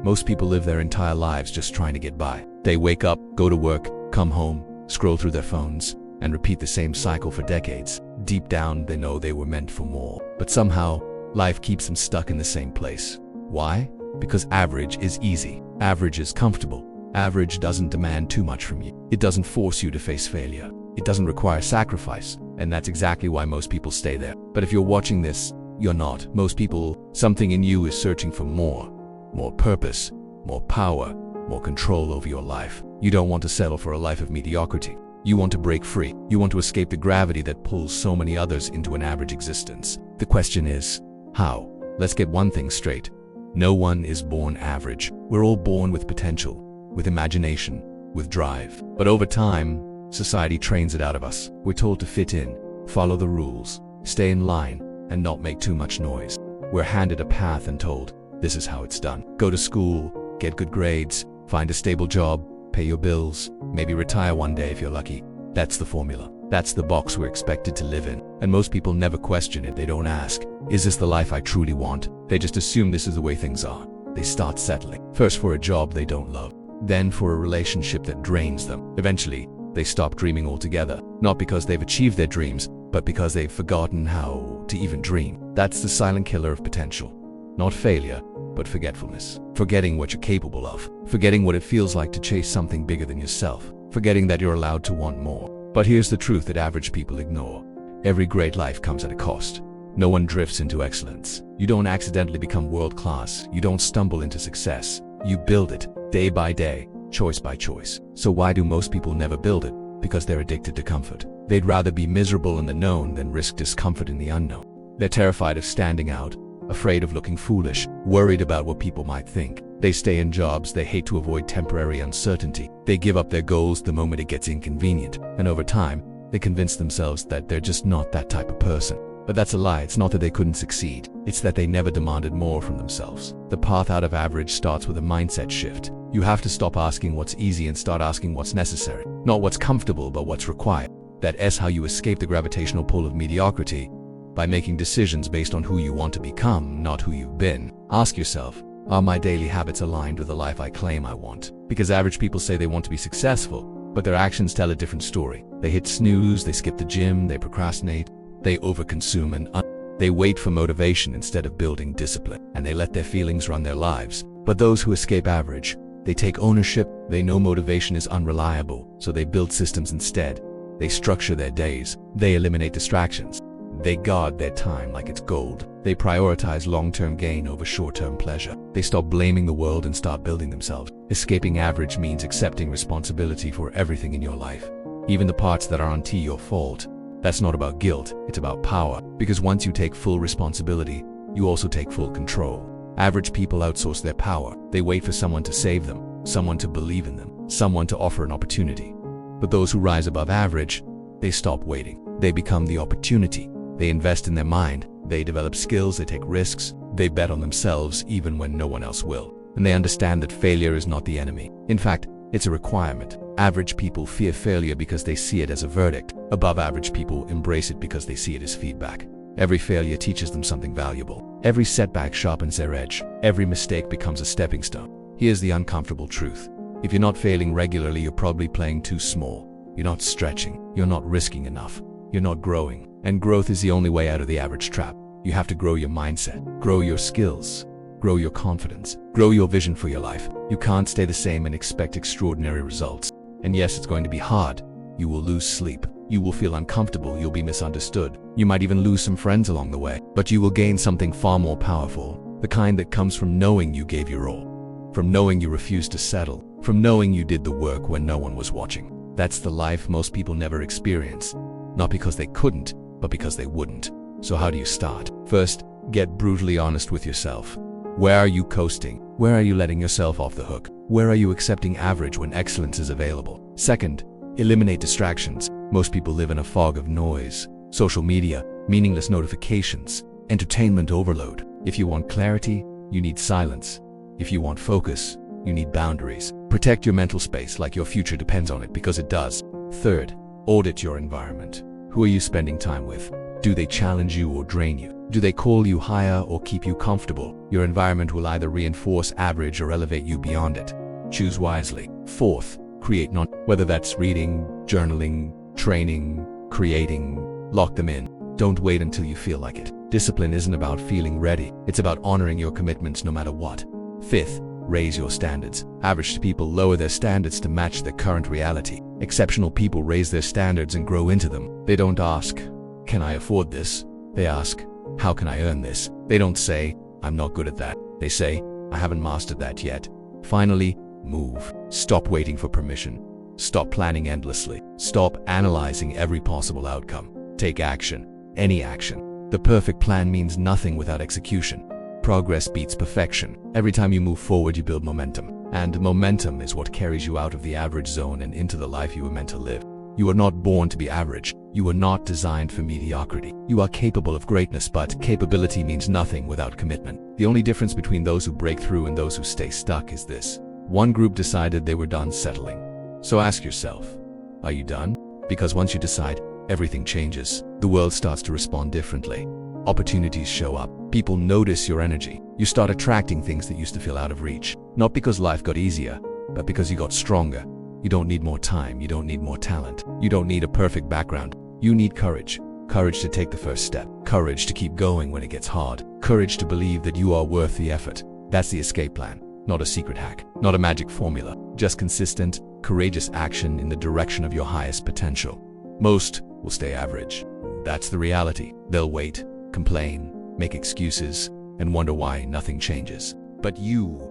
Most people live their entire lives just trying to get by. They wake up, go to work, come home, scroll through their phones, and repeat the same cycle for decades. Deep down, they know they were meant for more. But somehow, life keeps them stuck in the same place. Why? Because average is easy. Average is comfortable. Average doesn't demand too much from you. It doesn't force you to face failure. It doesn't require sacrifice. And that's exactly why most people stay there. But if you're watching this, you're not. Most people, something in you is searching for more. More purpose, more power, more control over your life. You don't want to settle for a life of mediocrity. You want to break free. You want to escape the gravity that pulls so many others into an average existence. The question is, how? Let's get one thing straight. No one is born average. We're all born with potential, with imagination, with drive. But over time, society trains it out of us. We're told to fit in, follow the rules, stay in line, and not make too much noise. We're handed a path and told, this is how it's done. Go to school, get good grades, find a stable job, pay your bills, maybe retire one day if you're lucky. That's the formula. That's the box we're expected to live in. And most people never question it. They don't ask, is this the life I truly want? They just assume this is the way things are. They start settling. First for a job they don't love, then for a relationship that drains them. Eventually, they stop dreaming altogether. Not because they've achieved their dreams, but because they've forgotten how to even dream. That's the silent killer of potential. Not failure, but forgetfulness. Forgetting what you're capable of. Forgetting what it feels like to chase something bigger than yourself. Forgetting that you're allowed to want more. But here's the truth that average people ignore. Every great life comes at a cost. No one drifts into excellence. You don't accidentally become world-class. You don't stumble into success. You build it, day by day, choice by choice. So why do most people never build it? Because they're addicted to comfort. They'd rather be miserable in the known than risk discomfort in the unknown. They're terrified of standing out, afraid of looking foolish, worried about what people might think. They stay in jobs they hate to avoid temporary uncertainty. They give up their goals the moment it gets inconvenient. And over time, they convince themselves that they're just not that type of person. But that's a lie. It's not that they couldn't succeed. It's that they never demanded more from themselves. The path out of average starts with a mindset shift. You have to stop asking what's easy and start asking what's necessary. Not what's comfortable, but what's required. That's how you escape the gravitational pull of mediocrity, by making decisions based on who you want to become, not who you've been. Ask yourself, are my daily habits aligned with the life I claim I want? Because average people say they want to be successful, but their actions tell a different story. They hit snooze, they skip the gym, they procrastinate, they overconsume, and they wait for motivation instead of building discipline. And they let their feelings run their lives. But those who escape average, they take ownership. They know motivation is unreliable, so they build systems instead. They structure their days. They eliminate distractions. They guard their time like it's gold. They prioritize long-term gain over short-term pleasure. They stop blaming the world and start building themselves. Escaping average means accepting responsibility for everything in your life, even the parts that aren't your fault. That's not about guilt, it's about power. Because once you take full responsibility, you also take full control. Average people outsource their power. They wait for someone to save them, someone to believe in them, someone to offer an opportunity. But those who rise above average, they stop waiting. They become the opportunity. They invest in their mind, they develop skills, they take risks, they bet on themselves even when no one else will. And they understand that failure is not the enemy. In fact, it's a requirement. Average people fear failure because they see it as a verdict. Above average people embrace it because they see it as feedback. Every failure teaches them something valuable. Every setback sharpens their edge. Every mistake becomes a stepping stone. Here's the uncomfortable truth. If you're not failing regularly, you're probably playing too small. You're not stretching. You're not risking enough. You're not growing. And growth is the only way out of the average trap. You have to grow your mindset, grow your skills, grow your confidence, grow your vision for your life. You can't stay the same and expect extraordinary results. And yes, it's going to be hard. You will lose sleep. You will feel uncomfortable. You'll be misunderstood. You might even lose some friends along the way. But you will gain something far more powerful, the kind that comes from knowing you gave your all, from knowing you refused to settle, from knowing you did the work when no one was watching. That's the life most people never experience, not because they couldn't, but because they wouldn't. So how do you start? First, get brutally honest with yourself. Where are you coasting? Where are you letting yourself off the hook? Where are you accepting average when excellence is available? Second, eliminate distractions. Most people live in a fog of noise. Social media, meaningless notifications, entertainment overload. If you want clarity, you need silence. If you want focus, you need boundaries. Protect your mental space like your future depends on it, because it does. Third, audit your environment. Who are you spending time with? Do they challenge you or drain you? Do they call you higher or keep you comfortable? Your environment will either reinforce average or elevate you beyond it. Choose wisely. Fourth, create whether that's reading, journaling, training, creating, lock them in. Don't wait until you feel like it. Discipline isn't about feeling ready. It's about honoring your commitments no matter what. Fifth, raise your standards. Average people lower their standards to match their current reality. Exceptional people raise their standards and grow into them. They don't ask, can I afford this? They ask, how can I earn this? They don't say, I'm not good at that. They say, I haven't mastered that yet. Finally, move. Stop waiting for permission. Stop planning endlessly. Stop analyzing every possible outcome. Take action. Any action. The perfect plan means nothing without execution. Progress beats perfection. Every time you move forward, you build momentum. And momentum is what carries you out of the average zone and into the life you were meant to live. You are not born to be average. You were not designed for mediocrity. You are capable of greatness, but capability means nothing without commitment. The only difference between those who break through and those who stay stuck is this. One group decided they were done settling. So ask yourself, are you done? Because once you decide, everything changes. The world starts to respond differently. Opportunities show up. People notice your energy. You start attracting things that used to feel out of reach. Not because life got easier, but because you got stronger. You don't need more time. You don't need more talent. You don't need a perfect background. You need courage. Courage to take the first step. Courage to keep going when it gets hard. Courage to believe that you are worth the effort. That's the escape plan. Not a secret hack. Not a magic formula. Just consistent, courageous action in the direction of your highest potential. Most will stay average. That's the reality. They'll wait, complain, make excuses, and wonder why nothing changes. But you've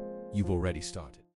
already started.